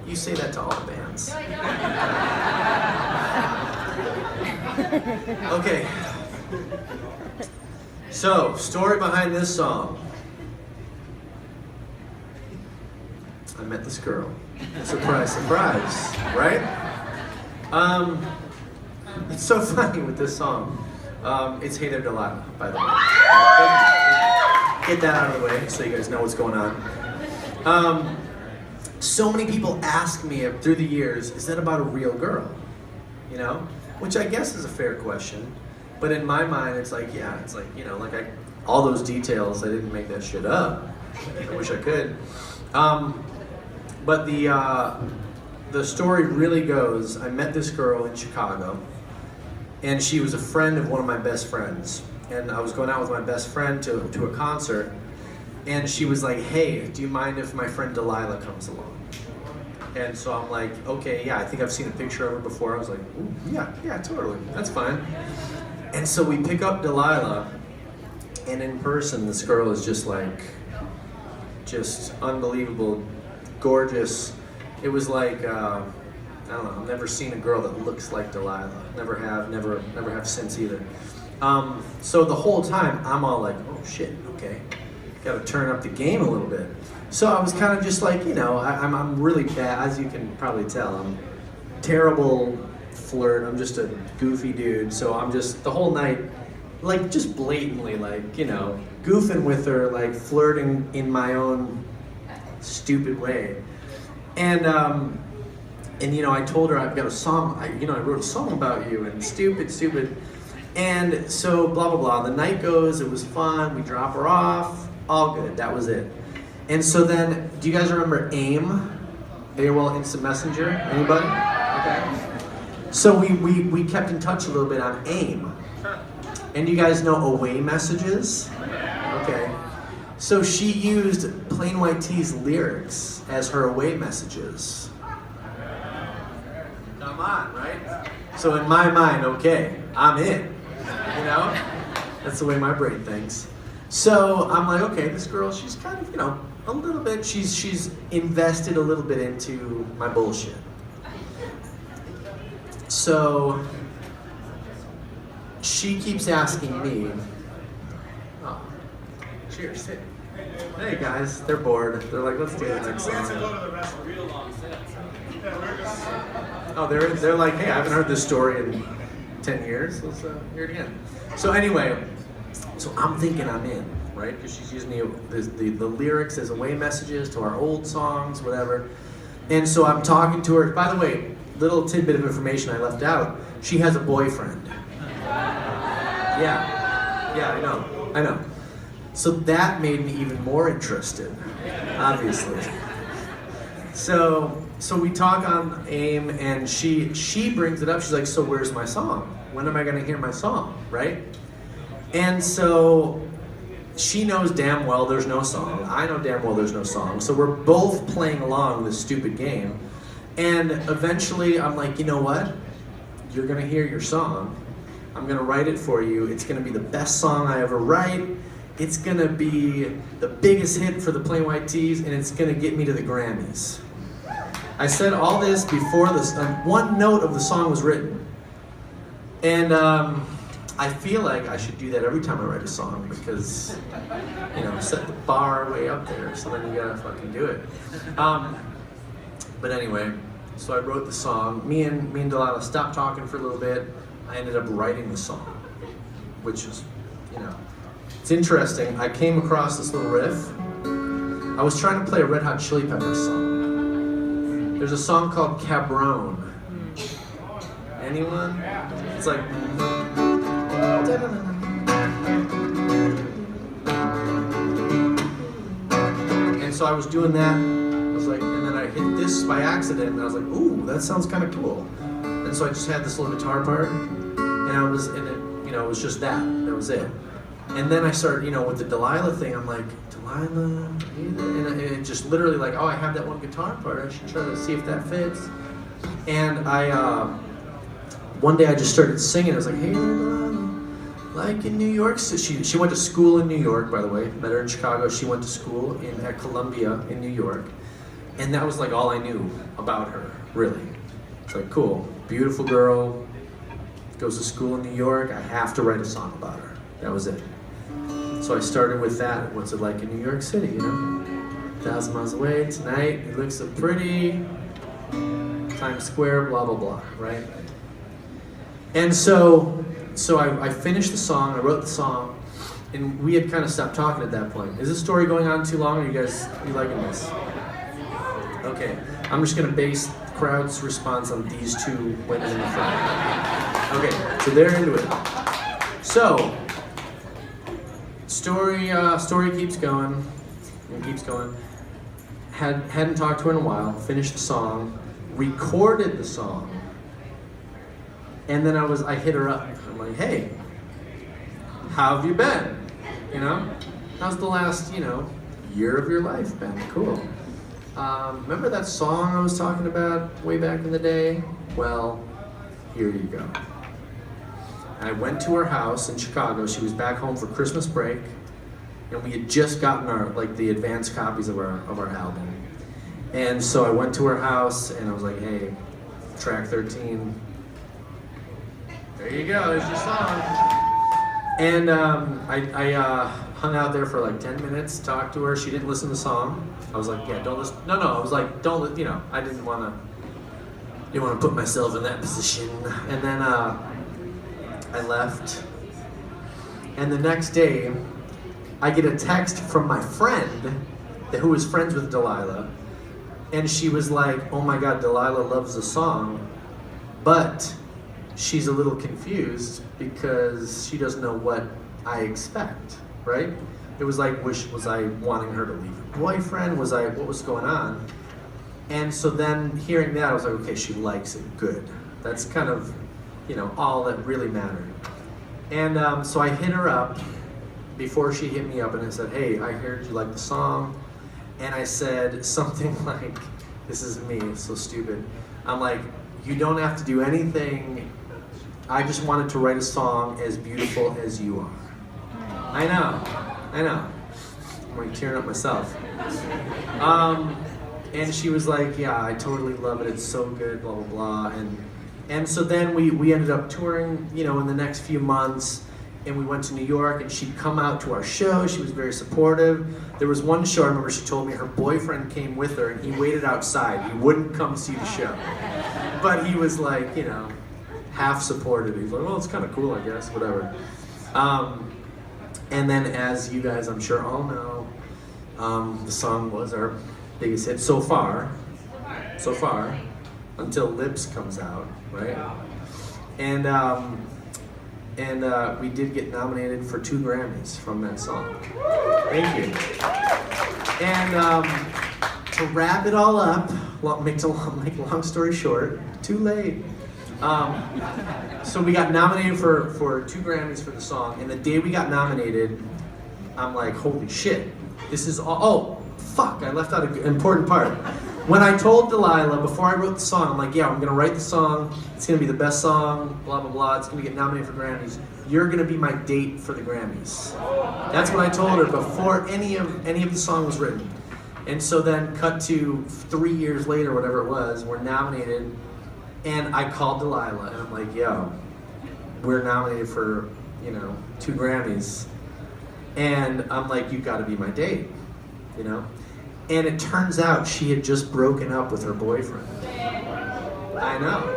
You say that to all the bands. No, I don't. Okay. So, story behind this song. I met this girl. Surprise, surprise, right? It's so funny with this song. It's Hey There Delilah, by the way. Get that out of the way so you guys know what's going on. So many people ask me through the years, is that about a real girl? You know? Which I guess is a fair question. But in my mind, it's like, yeah, it's like, you know, like all those details, I didn't make that shit up. I wish I could. But the story really goes, I met this girl in Chicago, and she was a friend of one of my best friends. And I was going out with my best friend to a concert, and she was like, hey, do you mind if my friend Delilah comes along? And so I'm like, okay, yeah, I think I've seen a picture of her before. I was like, ooh, yeah, totally, that's fine. And so we pick up Delilah, and in person, this girl is just unbelievable, gorgeous. It was like, I don't know, I've never seen a girl that looks like Delilah. Never have since either. So the whole time, I'm all like, oh shit, okay, gotta turn up the game a little bit. So I was kind of just like, you know, I'm really bad, as you can probably tell. I'm terrible flirt, I'm just a goofy dude, so I'm just, the whole night, like, just blatantly, like, you know, goofing with her, like, flirting in my own stupid way. And you know, I told her I've got a song, I wrote a song about you, and stupid. And so, blah, blah, blah. The night goes, it was fun, we drop her off, all good, that was it. And so then, do you guys remember AIM? AOL Instant Messenger? Anybody? Okay. So we kept in touch a little bit on AIM. And you guys know away messages? Okay. So she used Plain White T's lyrics as her away messages. Come on, right? So in my mind, okay, I'm in. You know? That's the way my brain thinks. So I'm like, okay, this girl, she's kind of, you know, a little bit, she's invested a little bit into my bullshit. So she keeps asking me, oh, cheers, hey guys, they're bored. They're like, let's do the next song. Oh, they're like, hey, I haven't heard this story in 10 years. Let's hear it again. So anyway, so I'm thinking I'm in, right? Because she's using the lyrics as away messages to our old songs, whatever. And so I'm talking to her. By the way, little tidbit of information I left out. She has a boyfriend. Yeah, I know. So that made me even more interested, obviously. So we talk on AIM, and she brings it up. She's like, so where's my song? When am I gonna hear my song, right? And so she knows damn well there's no song. I know damn well there's no song. So we're both playing along this stupid game. And eventually I'm like, you know what? You're gonna hear your song. I'm gonna write it for you. It's gonna be the best song I ever write. It's gonna be the biggest hit for the Plain White T's, and it's gonna get me to the Grammys. I said all this before this, one note of the song was written. And I feel like I should do that every time I write a song, because, you know, set the bar way up there, so then you gotta fucking do it. But anyway, so I wrote the song. Me and Delilah stopped talking for a little bit. I ended up writing the song, which is, you know, it's interesting. I came across this little riff. I was trying to play a Red Hot Chili Peppers song. There's a song called Cabron. Anyone? It's like... And so I was doing that. I was like, and then I hit this by accident, and I was like, ooh, that sounds kind of cool. And so I just had this little guitar part, and I was in it, you know, it was just that. That was it. And then I started, you know, with the Delilah thing, I'm like, Delilah, and it just literally like, oh, I have that one guitar part, I should try to see if that fits. And one day I just started singing. I was like, hey, Delilah, like in New York. So she went to school in New York, by the way. Met her in Chicago. She went to school at Columbia in New York. And that was like all I knew about her, really. It's like, cool, beautiful girl, goes to school in New York, I have to write a song about her. That was it. So I started with that. What's it like in New York City, you know? 1,000 miles away, tonight, it looks so pretty, Times Square, blah, blah, blah, right? And so I finished the song, I wrote the song, and we had kind of stopped talking at that point. Is this story going on too long, or you liking this? Okay, I'm just gonna base the crowd's response on these two women in the front. Okay, so they're into it. So, story keeps going, and keeps going. Hadn't talked to her in a while, finished the song, recorded the song, and then I hit her up. I'm like, hey, how have you been? You know, how's the last, year of your life been? Cool. Remember that song I was talking about way back in the day? Well, here you go. I went to her house in Chicago. She was back home for Christmas break, and we had just gotten the advanced copies of our album. And so I went to her house, and I was like, hey, track 13. There you go, there's your song. And I hung out there for like 10 minutes, talked to her. She didn't listen to the song. I was like, yeah, don't listen. No, I was like, I didn't want to put myself in that position. And then I left. And the next day, I get a text from my friend who was friends with Delilah. And she was like, oh my God, Delilah loves the song, but she's a little confused because she doesn't know what I expect, right? It was like, was I wanting her to leave her boyfriend? What was going on? And so then hearing that, I was like, okay, she likes it, good. That's kind of, all that really mattered. And so I hit her up before she hit me up, and I said, hey, I heard you like the song. And I said something like, this is me, it's so stupid. I'm like, you don't have to do anything. I just wanted to write a song as beautiful as you are. I know. I'm like tearing up myself. And she was like, yeah, I totally love it, it's so good, blah, blah, blah. And so then we ended up touring, in the next few months. And we went to New York, and she'd come out to our show. She was very supportive. There was one show, I remember she told me her boyfriend came with her, and he waited outside. He wouldn't come see the show. But he was like, half supportive. He's like, well, it's kind of cool, I guess, whatever. And then, as you guys, I'm sure all know, the song was our biggest hit so far, until Lips comes out, right? And we did get nominated for 2 Grammys from that song. Thank you. And to wrap it all up, make long story short, too late. So we got nominated for 2 Grammys for the song, and the day we got nominated, I'm like, holy shit, this is all, oh, fuck, I left out an important part. When I told Delilah, before I wrote the song, I'm like, yeah, I'm gonna write the song, it's gonna be the best song, blah, blah, blah, it's gonna get nominated for Grammys. You're gonna be my date for the Grammys. That's what I told her before any of the song was written. And so then cut to 3 years later, whatever it was, we're nominated, and I called Delilah, and I'm like, yo, we're nominated for, 2 Grammys. And I'm like, you gotta be my date, And it turns out she had just broken up with her boyfriend. I know.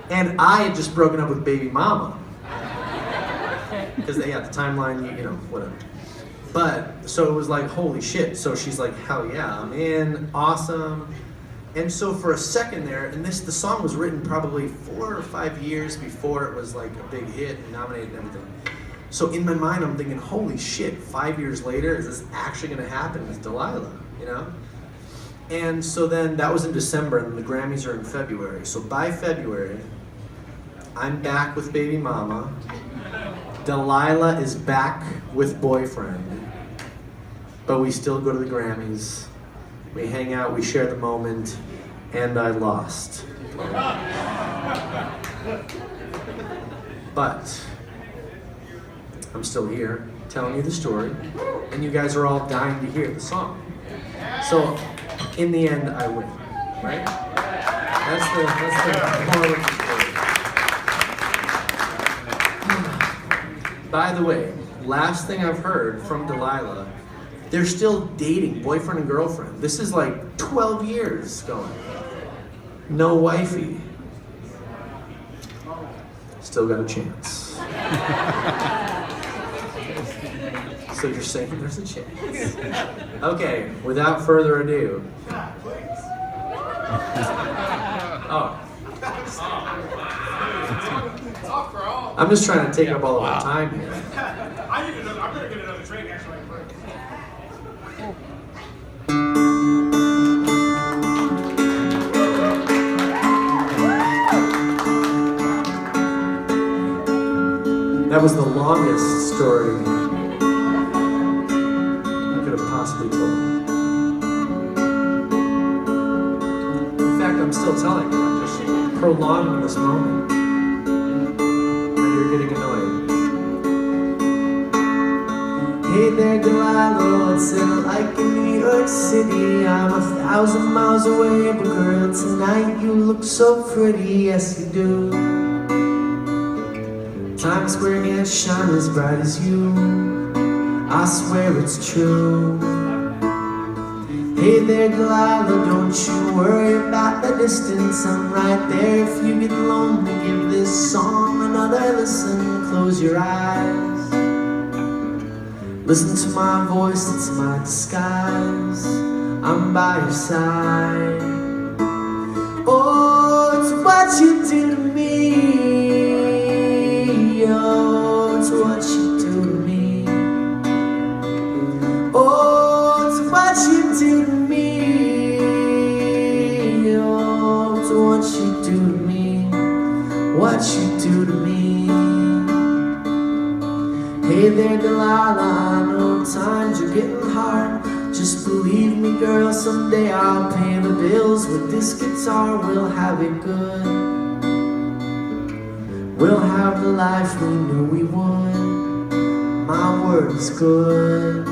And I had just broken up with baby mama. Because they had the timeline, whatever. But, so it was like, holy shit. So she's like, hell yeah, I'm in, awesome. And so for a second there, and the song was written probably 4 or 5 years before it was like a big hit and nominated and everything. So in my mind, I'm thinking, holy shit, 5 years later, is this actually gonna happen with Delilah? And so then that was in December, and the Grammys are in February. So by February, I'm back with baby mama. Delilah is back with boyfriend, but we still go to the Grammys. We hang out, we share the moment, and I lost. But I'm still here telling you the story, and you guys are all dying to hear the song. So in the end, I win, right? That's the moral of the story. By the way, last thing I've heard from Delilah, they're still dating, boyfriend and girlfriend. This is like 12 years going. No wifey. Still got a chance. So you're saying there's a chance. Okay, without further ado. Oh. I'm just trying to take up all of our time here. I'm gonna get another drink actually. That was the longest story I could have possibly told. In fact, I'm still telling you. I'm just prolonging this moment. Now you're getting annoyed. Hey there, Delilah, what's it like in New York City? I'm 1,000 miles away, but girl, tonight you look so pretty, yes you do. Times Square can't shine as bright as you, I swear it's true. Hey there, Delilah, don't you worry about the distance, I'm right there if you get lonely. Give this song another listen, close your eyes. Listen to my voice, it's my disguise, I'm by your side. Oh, it's what you do to me. Oh, it's what you do to me. Oh, it's what you do to me. Oh, it's what you do to me. What you do to me. Hey there, Delilah, I know times are getting hard. Just believe me, girl, someday I'll pay the bills. With this guitar, we'll have it good. We'll have the life we knew we would. My word is good.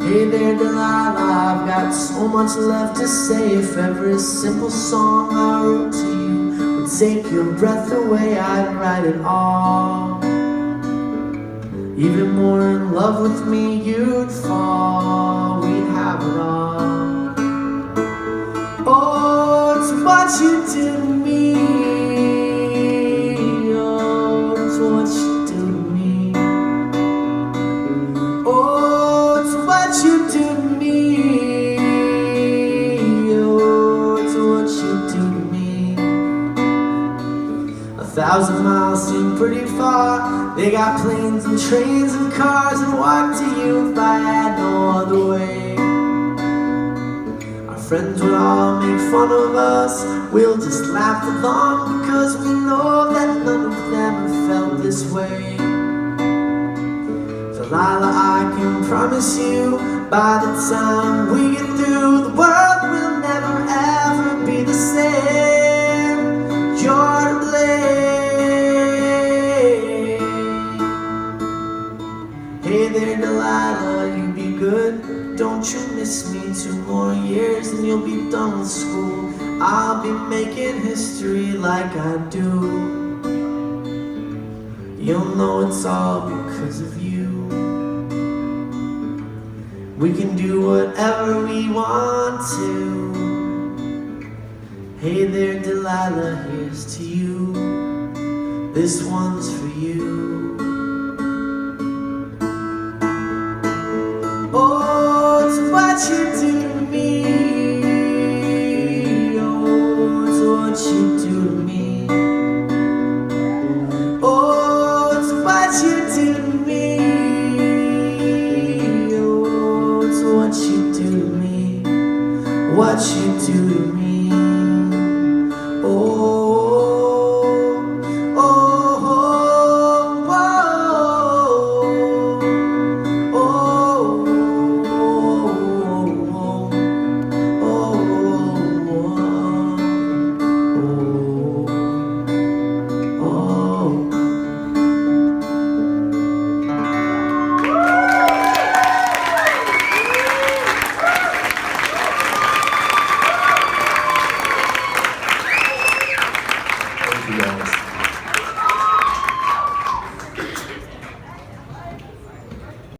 Hey there, Delilah, I've got so much left to say. If every simple song I wrote to you would take your breath away, I'd write it all. Even more in love with me, you'd fall. We'd have it all. Oh, it's what you do to me. Oh, it's what you do to me. Oh, it's what you do to me. Oh, it's what you do to me. 1,000 miles seem pretty far. They got planes and trains and cars, and walk to you if I had no other way. Our friends would all make fun of us, we'll just laugh along, because we know that none of them have felt this way. Delilah, I can promise you, by the time we get through, the world will never ever be the same. You're to blame. Hey there, Delilah, you be good. Don't you miss me? 2 more years and you'll be done with school. I'll be making history like I do. You'll know it's all because of you. We can do whatever we want to. Hey there, Delilah, here's to you. This one's for you. Oh, it's what you do to me. Oh, it's what you do to me. Oh, it's what you do to me. Oh, it's what you do to me. What you do to me. guys.